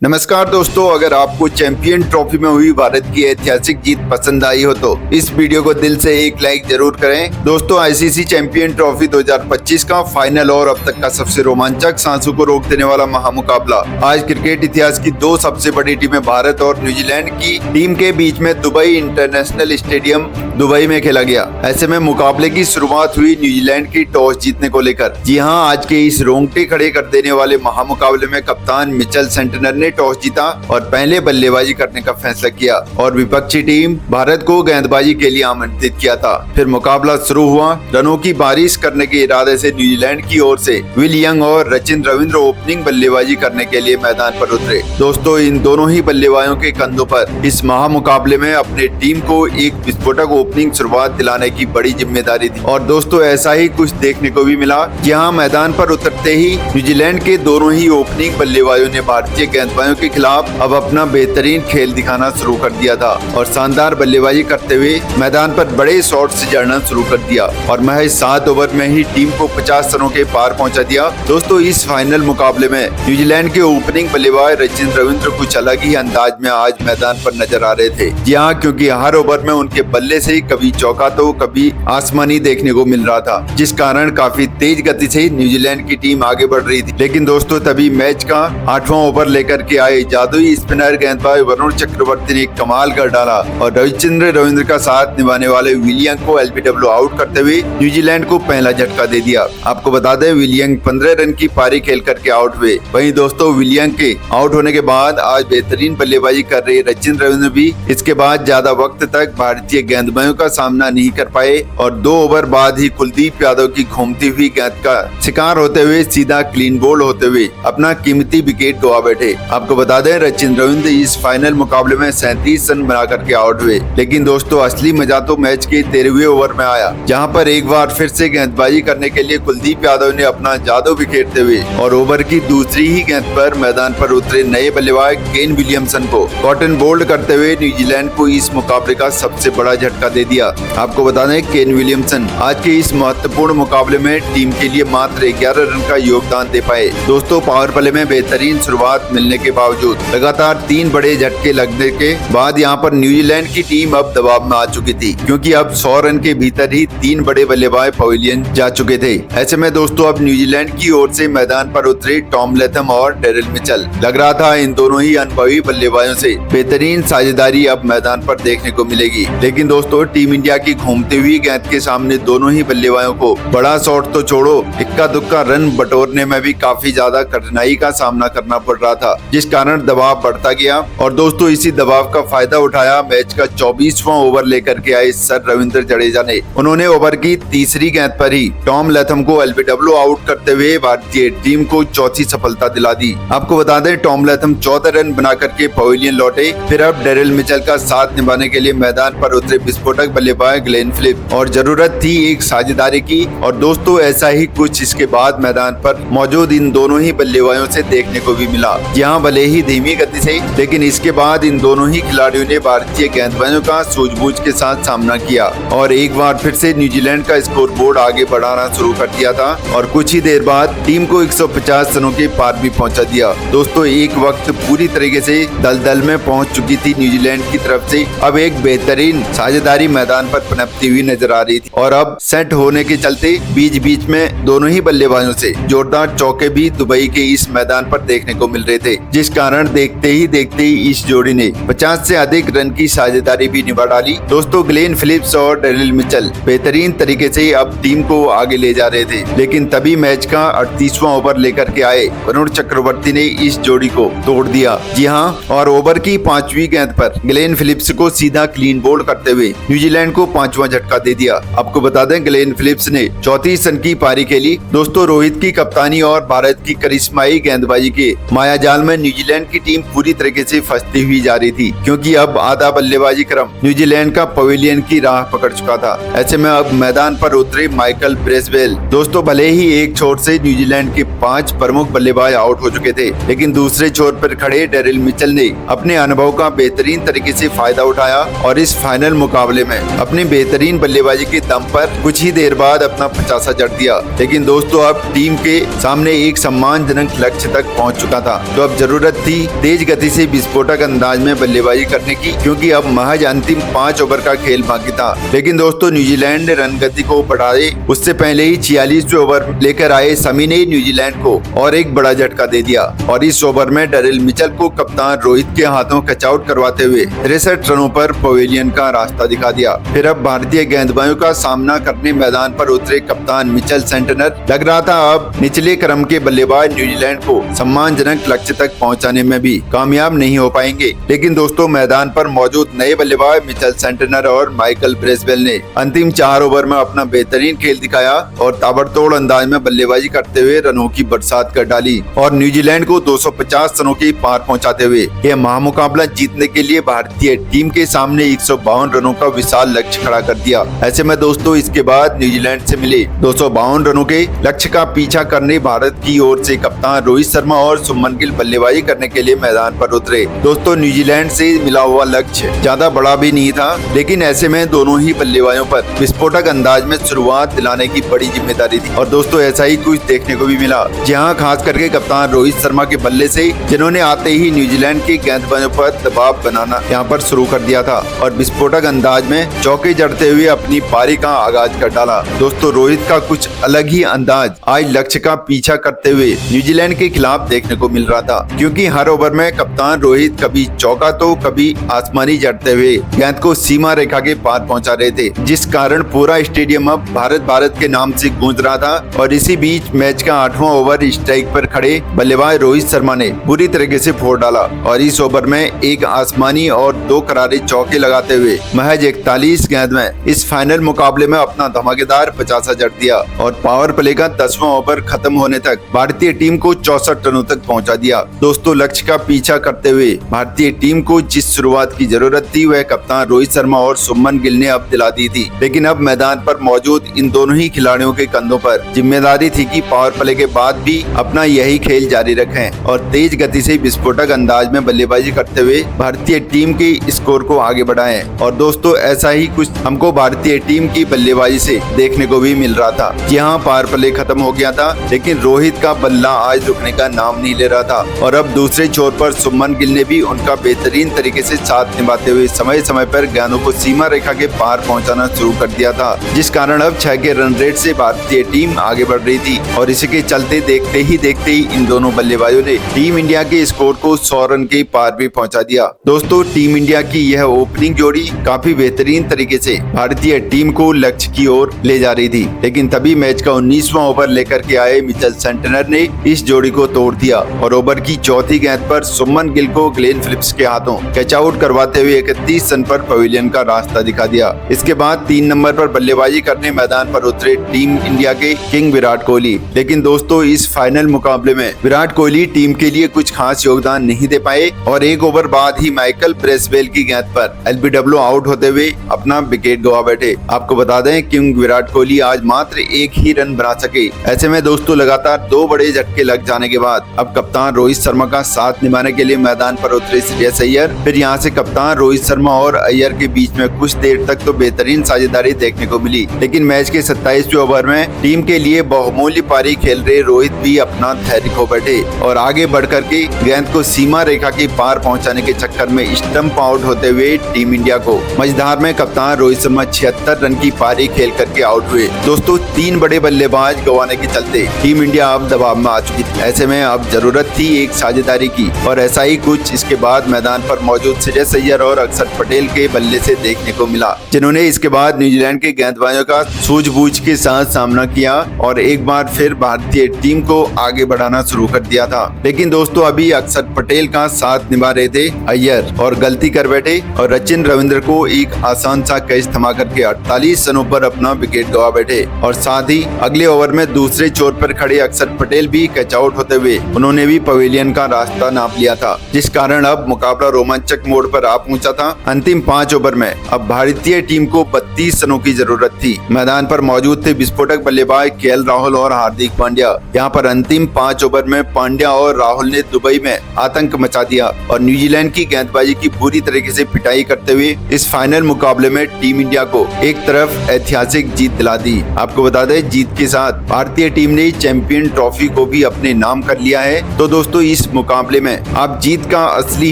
नमस्कार दोस्तों, अगर आपको चैंपियन ट्रॉफी में हुई भारत की ऐतिहासिक जीत पसंद आई हो तो इस वीडियो को दिल से एक लाइक जरूर करें। दोस्तों, आईसीसी चैंपियन ट्रॉफी 2025 का फाइनल और अब तक का सबसे रोमांचक, सांसों को रोक देने वाला महामुकाबला आज क्रिकेट इतिहास की दो सबसे बड़ी टीमें भारत और न्यूजीलैंड की टीम के बीच में दुबई इंटरनेशनल स्टेडियम दुबई में खेला गया। ऐसे में मुकाबले की शुरुआत हुई न्यूजीलैंड की टॉस जीतने को लेकर। जी हां, आज के इस रोंगटे खड़े कर देने वाले महामुकाबले में कप्तान मिचेल सेंटनर ने टॉस जीता और पहले बल्लेबाजी करने का फैसला किया और विपक्षी टीम भारत को गेंदबाजी के लिए आमंत्रित किया था। फिर मुकाबला शुरू हुआ। रनों की बारिश करने के इरादे से न्यूजीलैंड की ओर से विल यंग और सचिन रविंद्र ओपनिंग बल्लेबाजी करने के लिए मैदान पर उतरे। दोस्तों, इन दोनों ही बल्लेबाजों के कंधों पर इस महामुकाबले में अपने टीम को एक विस्फोटक ओपनिंग शुरुआत दिलाने की बड़ी जिम्मेदारी थी। और दोस्तों, ऐसा ही कुछ देखने को भी मिला। यहाँ मैदान पर उतरते ही न्यूजीलैंड के दोनों ही ओपनिंग बल्लेबाजों ने भारतीय गेंदबाजों के खिलाफ अब अपना बेहतरीन खेल दिखाना शुरू कर दिया था और शानदार बल्लेबाजी करते हुए मैदान पर बड़े शॉट्स जड़ना शुरू कर दिया और महज 7 ओवर में ही टीम को 50 रनों के पार पहुंचा दिया। दोस्तों, इस फाइनल मुकाबले में न्यूजीलैंड के ओपनिंग बल्लेबाज सचिन रविंद्र कुछ अलग ही अंदाज में आज मैदान पर नजर आ रहे थे। जी हाँ, क्योंकि हर ओवर में उनके बल्ले से कभी चौका तो कभी आसमानी देखने को मिल रहा था, जिस कारण काफी तेज गति से न्यूजीलैंड की टीम आगे बढ़ रही थी। लेकिन दोस्तों, तभी मैच का 8वां ओवर लेकर के आए जादुई स्पिनर गेंदबाज वरुण चक्रवर्ती ने कमाल कर डाला और रविंद्र का साथ निभाने वाले विल यंग को एलबीडब्ल्यू आउट करते हुए न्यूजीलैंड को पहला झटका दे दिया। आपको बता दें, विल यंग 15 रन की पारी खेल करके आउट हुए। वहीं दोस्तों, विल यंग के आउट होने के बाद आज बेहतरीन बल्लेबाजी कर रहे सचिन रविंद्र भी इसके बाद ज्यादा वक्त तक भारतीय गेंदबाजों का सामना नहीं कर पाए और 2 ओवर बाद ही कुलदीप यादव की घूमती हुई गेंद का शिकार होते हुए सीधा क्लीन बोल्ड होते हुए अपना कीमती विकेट गवा बैठे। आपको बता दें, सचिन रविंद्र इस फाइनल मुकाबले में 37 रन बना करके आउट हुए। लेकिन दोस्तों, असली मजा तो मैच के 13वें ओवर में आया, जहां पर एक बार फिर से गेंदबाजी करने के लिए कुलदीप यादव ने अपना जादू बिखेरते हुए और ओवर की दूसरी ही गेंद पर मैदान पर उतरे नए बल्लेबाज केन विलियमसन को कॉटन बोल्ड करते हुए न्यूजीलैंड को इस मुकाबले का सबसे बड़ा झटका दे दिया। आपको बता दें, केन विलियमसन आज के इस महत्वपूर्ण मुकाबले में टीम के लिए मात्र 11 रन का योगदान दे पाए। दोस्तों, पावर प्ले में बेहतरीन शुरुआत मिलने के बावजूद लगातार 3 बड़े झटके लगने के बाद यहाँ पर न्यूजीलैंड की टीम अब दबाव में आ चुकी थी, क्योंकि अब 100 रन के भीतर ही 3 बड़े बल्लेबाज पवेलियन जा चुके थे। ऐसे में दोस्तों, अब न्यूजीलैंड की ओर से मैदान पर उतरे टॉम लैथम और डेरिल मिचेल। लग रहा था इन दोनों ही अनुभवी बल्लेबाजों से बेहतरीन साझेदारी अब मैदान पर देखने को मिलेगी। लेकिन दोस्तों, टीम इंडिया की घूमती हुई गेंद के सामने दोनों ही बल्लेबाजों को बड़ा शॉट तो छोड़ो, इक्का दुक्का रन बटोरने में भी काफी ज्यादा कठिनाई का सामना करना पड़ रहा था, जिस कारण दबाव बढ़ता गया। और दोस्तों, इसी दबाव का फायदा उठाया मैच का 24वां ओवर लेकर के आए सर रविंद्र जडेजा ने। उन्होंने ओवर की तीसरी गेंद पर ही टॉम लैथम को एलबीडब्ल्यू आउट करते हुए भारतीय टीम को चौथी सफलता दिला दी। आपको बता दें, टॉम लैथम 14 रन बना करके पवेलियन लौटे। फिर अब डेरिल मिचेल का साथ निभाने के लिए मैदान पर उतरे विस्फोटक बल्लेबाज ग्लेन फिलिप और जरूरत थी एक साझेदारी की। और दोस्तों, ऐसा ही कुछ इसके बाद मैदान पर मौजूद इन दोनों ही बल्लेबाजों से देखने को भी मिला। यहाँ भले ही धीमी गति से, लेकिन इसके बाद इन दोनों ही खिलाड़ियों ने भारतीय गेंदबाजों का सूझबूझ के साथ सामना किया और एक बार फिर से न्यूजीलैंड का स्कोरबोर्ड आगे बढ़ाना शुरू कर दिया था और कुछ ही देर बाद टीम को 150 रनों के पार भी पहुंचा दिया। दोस्तों, एक वक्त पूरी तरीके से दलदल में पहुंच चुकी थी न्यूजीलैंड की तरफ से। अब एक बेहतरीन साझेदारी मैदान पर पनपती हुई नजर आ रही थी और अब सेट होने के चलते बीच बीच में दोनों ही बल्लेबाजों से जोरदार चौके भी दुबई के इस मैदान पर देखने को मिल रहे थे, जिस कारण देखते ही इस जोड़ी ने 50 से अधिक रन की साझेदारी भी निभा डाली। दोस्तों, ग्लेन फिलिप्स और डेरिल मिचेल बेहतरीन तरीके से अब टीम को आगे ले जा रहे थे। लेकिन तभी मैच का 38वां ओवर लेकर के आए वरुण चक्रवर्ती ने इस जोड़ी को तोड़ दिया। जी हाँ, और ओवर की 5वीं गेंद पर ग्लेन फिलिप्स को सीधा क्लीन बोल्ड करते हुए न्यूजीलैंड को 5वां झटका दे दिया। आपको बता दें, ग्लेन फिलिप्स ने 34 रन की पारी खेली। दोस्तों, रोहित की कप्तानी और भारत की करिश्माई गेंदबाजी के मायाजाल में न्यूजीलैंड की टीम पूरी तरीके से फंसती हुई जा रही थी, क्योंकि अब आधा बल्लेबाजी क्रम न्यूजीलैंड का पवेलियन की राह पकड़ चुका था। ऐसे में अब मैदान पर उतरे माइकल ब्रेसवेल। दोस्तों, भले ही एक छोर से न्यूजीलैंड के 5 प्रमुख बल्लेबाज आउट हो चुके थे, लेकिन दूसरे छोर पर खड़े डेरिल मिचेल ने अपने अनुभव का बेहतरीन तरीके से फायदा उठाया और इस फाइनल मुकाबले में अपनी बेहतरीन बल्लेबाजी के दम पर कुछ ही देर बाद अपना 50 जड़ दिया। लेकिन दोस्तों, अब टीम के सामने एक सम्मानजनक लक्ष्य तक पहुंच चुका था, तो अब जरूर जरूरत थी तेज गति से विस्फोटक अंदाज में बल्लेबाजी करने की, क्योंकि अब महज अंतिम 5 ओवर का खेल बाकी था। लेकिन दोस्तों न्यूजीलैंड ने रन गति को बढ़ाए उससे पहले ही 46वें ओवर लेकर आए शमी ने न्यूजीलैंड को और एक बड़ा झटका दे दिया और इस ओवर में डेरिल मिचेल को कप्तान रोहित के हाथों कैच आउट करवाते हुए 63 रनों पर पवेलियन का रास्ता दिखा दिया। फिर अब भारतीय गेंदबाजों का सामना करने मैदान पर उतरे कप्तान मिचेल सेंटनर। लग रहा था अब निचले क्रम के बल्लेबाज न्यूजीलैंड को सम्मानजनक लक्ष्य तक पहुंचाने में भी कामयाब नहीं हो पाएंगे। लेकिन दोस्तों मैदान पर मौजूद नए बल्लेबाज मिचेल सेंटनर और माइकल ब्रेसवेल ने अंतिम 4 ओवर में अपना बेहतरीन खेल दिखाया और ताबड़तोड़ अंदाज में बल्लेबाजी करते हुए रनों की बरसात कर डाली और न्यूजीलैंड को 250 रनों के पार पहुंचाते हुए यह महामुकाबला जीतने के लिए भारतीय टीम के सामने 152 रनों का विशाल लक्ष्य खड़ा कर दिया। ऐसे में दोस्तों इसके बाद न्यूजीलैंड से मिले 252 रनों के लक्ष्य का पीछा करने भारत की ओर से कप्तान रोहित शर्मा और सुमन गिल बल्लेबाजी करने के लिए मैदान पर उतरे। दोस्तों न्यूजीलैंड से मिला हुआ लक्ष्य ज्यादा बड़ा भी नहीं था, लेकिन ऐसे में दोनों ही बल्लेबाजों पर विस्फोटक अंदाज में शुरुआत दिलाने की बड़ी जिम्मेदारी थी और दोस्तों ऐसा ही कुछ देखने को भी मिला, जहां खास करके कप्तान रोहित शर्मा के बल्ले से जिन्होंने आते ही न्यूजीलैंड के गेंदबाजों पर दबाव बनाना यहां पर शुरू कर दिया था और विस्फोटक अंदाज में चौके जड़ते हुए अपनी पारी का आगाज कर डाला। दोस्तों रोहित का कुछ अलग ही अंदाज आज लक्ष्य का पीछा करते हुए न्यूजीलैंड के खिलाफ देखने को मिल रहा था, क्योंकि हर ओवर में कप्तान रोहित कभी चौका तो कभी आसमानी जड़ते हुए गेंद को सीमा रेखा के पार पहुंचा रहे थे, जिस कारण पूरा स्टेडियम अब भारत के नाम से गूंज रहा था। और इसी बीच मैच का 8वां ओवर स्ट्राइक पर खड़े बल्लेबाज रोहित शर्मा ने बुरी तरीके से फोड़ डाला और इस ओवर में एक आसमानी और 2 करारे चौके लगाते हुए महज 41 गेंद में इस फाइनल मुकाबले में अपना धमाकेदार 50 जड़ दिया और पावर प्ले का 10वां ओवर खत्म होने तक भारतीय टीम को 64 रनों तक पहुंचा दिया। दोस्तों लक्ष्य का पीछा करते हुए भारतीय टीम को जिस शुरुआत की जरूरत थी वह कप्तान रोहित शर्मा और सुमन गिल ने अब दिला दी थी, लेकिन अब मैदान पर मौजूद इन दोनों ही खिलाड़ियों के कंधों पर जिम्मेदारी थी कि पावर प्ले के बाद भी अपना यही खेल जारी रखें और तेज गति से विस्फोटक अंदाज में बल्लेबाजी करते हुए भारतीय टीम के स्कोर को आगे बढ़ाएं। और दोस्तों ऐसा ही कुछ हमको भारतीय टीम की बल्लेबाजी से देखने को भी मिल रहा था। यहाँ पावर प्ले खत्म हो गया था, लेकिन रोहित का बल्ला आज रुकने का नाम नहीं ले रहा था और अब दूसरे छोर पर सुमन गिल ने भी उनका बेहतरीन तरीके से साथ निभाते हुए समय समय पर गेंदों को सीमा रेखा के पार पहुँचाना शुरू कर दिया था, जिस कारण अब 6 के रन रेट से भारतीय टीम आगे बढ़ रही थी और इसके चलते देखते ही इन दोनों बल्लेबाजों ने टीम इंडिया के स्कोर को 100 रन के पार भी पहुंचा दिया। दोस्तों टीम इंडिया की यह ओपनिंग जोड़ी काफी बेहतरीन तरीके से भारतीय टीम को लक्ष्य की ओर ले जा रही थी, लेकिन तभी मैच का 19वां ओवर लेकर के आए मिचेल सेंटनर ने इस जोड़ी को तोड़ दिया और ओवर की चौथी गेंद पर सुमन गिल को ग्लेन फिलिप्स के हाथों कैच आउट करवाते हुए 31 रन पर पवेलियन का रास्ता दिखा दिया। इसके बाद 3 नंबर पर बल्लेबाजी करने मैदान पर उतरे टीम इंडिया के किंग विराट कोहली। लेकिन दोस्तों इस फाइनल मुकाबले में विराट कोहली टीम के लिए कुछ खास योगदान नहीं दे पाए और 1 ओवर बाद ही माइकल ब्रेसवेल की गेंद पर एलबीडब्ल्यू आउट होते हुए अपना विकेट गवा बैठे। आपको बता दें किंग विराट कोहली आज मात्र 1 ही रन बना सके। ऐसे में दोस्तों लगातार 2 बड़े झटके लग जाने के बाद अब कप्तान रोहित शर्मा का साथ निभाने के लिए मैदान पर उतरे श्रेयस अय्यर। फिर यहाँ से कप्तान रोहित शर्मा और अय्यर के बीच में कुछ देर तक तो बेहतरीन साझेदारी देखने को मिली, लेकिन मैच के 27वें ओवर में टीम के लिए बहुमूल्य पारी खेल रहे रोहित भी अपना धैर्य खो बैठे और आगे बढ़ करके गेंद को सीमा रेखा के पार पहुंचाने के चक्कर में स्टंप आउट होते हुए टीम इंडिया को मझधार में कप्तान रोहित शर्मा 76 रन की पारी खेल करके आउट हुए। दोस्तों 3 बड़े बल्लेबाज गंवाने के चलते टीम इंडिया अब दबाव में आ चुकी थी। ऐसे में अब जरूरत थी एक साझेदारी की और ऐसा ही कुछ इसके बाद मैदान पर मौजूद श्रेयस अय्यर और अक्षर पटेल के बल्ले से देखने को मिला, जिन्होंने इसके बाद न्यूजीलैंड के गेंदबाजों का सूझबूझ के साथ सामना किया और एक बार फिर भारतीय टीम को आगे बढ़ाना शुरू कर दिया था। लेकिन दोस्तों अभी अक्षर पटेल का साथ निभा रहे थे अय्यर और गलती कर बैठे और सचिन रविंद्र को एक आसान सा कैच थमा करके 48 रनों पर अपना विकेट गवा बैठे और साथ ही अगले ओवर में दूसरे छोर पर खड़े अक्षर पटेल भी कैच आउट होते हुए उन्होंने भी पवेलियन का रास्ता नाप लिया था, जिस कारण अब मुकाबला रोमांचक मोड़ पर आ पहुंचा था। अंतिम 5 ओवर में अब भारतीय टीम को 32 रनों की जरूरत थी। मैदान पर मौजूद थे विस्फोटक बल्लेबाज केएल राहुल और हार्दिक पांड्या। यहाँ पर अंतिम 5 ओवर में पांड्या और राहुल ने दुबई में आतंक मचा दिया और न्यूजीलैंड की गेंदबाजी की पूरी तरीके से पिटाई करते हुए इस फाइनल मुकाबले में टीम इंडिया को एक तरफ ऐतिहासिक जीत दिला दी। आपको बता दें जीत के साथ भारतीय टीम ने चैंपियन ट्रॉफी को भी अपने नाम कर लिया है। तो दोस्तों इस मुकाबले में आप जीत का असली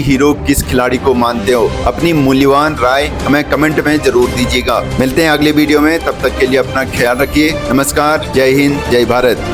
हीरो किस खिलाड़ी को मानते हो? अपनी मूल्यवान राय हमें कमेंट में जरूर दीजिएगा। मिलते हैं अगले वीडियो में, तब तक के लिए अपना ख्याल रखिए। नमस्कार, जय हिंद, जय भारत।